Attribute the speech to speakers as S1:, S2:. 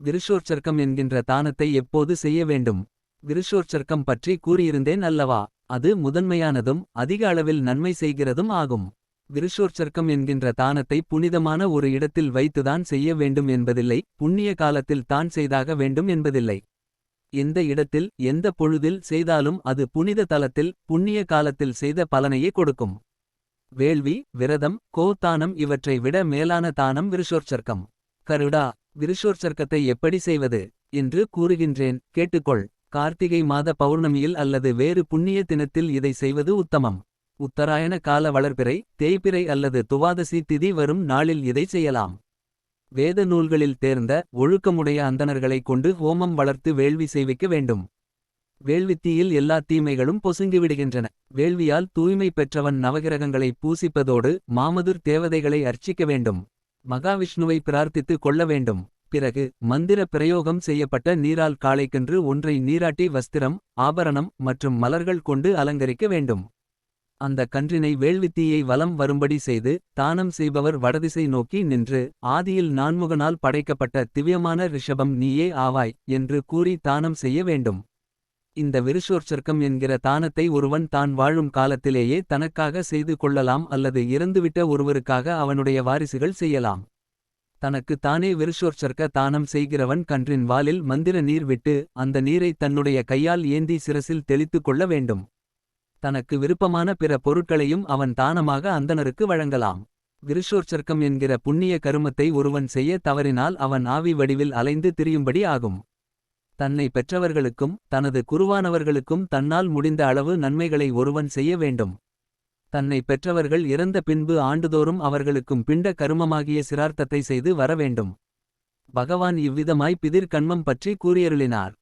S1: விருஷோற்சர்க்கம் என்கின்ற தானத்தை எப்போது செய்ய வேண்டும். விருஷோற்சர்க்கம் பற்றி கூறியிருந்தேன் அல்லவா. அது முதன்மையானதும் அதிக அளவில் நன்மை செய்கிறதும் ஆகும். விருஷோற்சர்க்கம் என்கின்ற தானத்தை புனிதமான ஒரு இடத்தில் வைத்துதான் செய்ய வேண்டும் என்பதில்லை. புண்ணிய காலத்தில் தான் செய்தாக வேண்டும் என்பதில்லை. எந்த இடத்தில் எந்த பொழுதில் செய்தாலும் அது புனித தலத்தில் புண்ணிய காலத்தில் செய்த பலனையே கொடுக்கும். வேள்வி விரதம் தானம் இவற்றை விட மேலான தானம் விருஷோற்சர்க்கம். கருடா, விருஷோற்சர்க்கத்தை எப்படி செய்வது என்று கூறுகின்றேன், கேட்டுக்கொள். கார்த்திகை மாத பௌர்ணமியில் அல்லது வேறு புண்ணிய தினத்தில் இதை செய்வது உத்தமம். உத்தராயண கால வளர்பிறை தேய்பிறை அல்லது துவாதசி திதி வரும் நாளில் இதை செய்யலாம். வேத நூல்களில் தேர்ந்த ஒழுக்கமுடைய அந்தணர்களை கொண்டு ஹோமம் வளர்த்து வேள்வி செய்விக்க வேண்டும். வேள்வித்தீயில் எல்லா தீமைகளும் பொசுங்கிவிடுகின்றன. வேள்வியால் தூய்மை பெற்றவன் நவகிரகங்களை பூசிப்பதோடு மாமதுர் தேவதைகளை அர்ச்சிக்க வேண்டும். மகாவிஷ்ணுவை பிரார்த்தித்து கொள்ள வேண்டும். பிறகு மந்திர பிரயோகம் செய்யப்பட்ட நீரால் காளைக்கன்று ஒன்றை நீராட்டி வஸ்திரம் ஆபரணம் மற்றும் மலர்கள் கொண்டு அலங்கரிக்க வேண்டும். அந்த கன்றினை வேள்வித்தீயை வலம் வரும்படி செய்து தானம் செய்பவர் வடதிசை நோக்கி நின்று ஆதியில் நான்முகனால் படைக்கப்பட்ட திவ்யமான ரிஷபம் நீயே ஆவாய் என்று கூறி தானம் செய்ய வேண்டும். இந்த விருஷோற்சர்க்கம் என்கிற தானத்தை ஒருவன் தான் வாழும் காலத்திலேயே தனக்காக செய்து கொள்ளலாம் அல்லது இறந்துவிட்ட ஒருவருக்காக அவனுடைய வாரிசுகள் செய்யலாம். தனக்கு தானே விருஷோற்சர்க்க தானம் செய்கிறவன் கன்றின் வாலில் மந்திர நீர் விட்டு அந்த நீரை தன்னுடைய கையால் ஏந்தி சிரசில் தெளித்து கொள்ள வேண்டும். தனக்கு விருப்பமான பிற பொருட்களையும் அவன் தானமாக அந்தணருக்கு வழங்கலாம். விருஷோற்சர்க்கம் என்கிற புண்ணிய கருமத்தை ஒருவன் செய்ய தவறினால் அவன் ஆவி வடிவில் அலைந்து திரியும்படி ஆகும். தன்னை பெற்றவர்களுக்கும் தனது குருவானவர்களுக்கும் தன்னால் முடிந்த அளவு நன்மைகளை ஒருவன் செய்ய வேண்டும். தன்னை பெற்றவர்கள் இறந்த பின்பு ஆண்டுதோறும் அவர்களுக்கும் பிண்ட கருமமாகிய சிரார்த்தத்தை செய்து வரவேண்டும். பகவான் இவ்விதமாய் பிதிர் கண்மம் பற்றி கூறியருளினார்.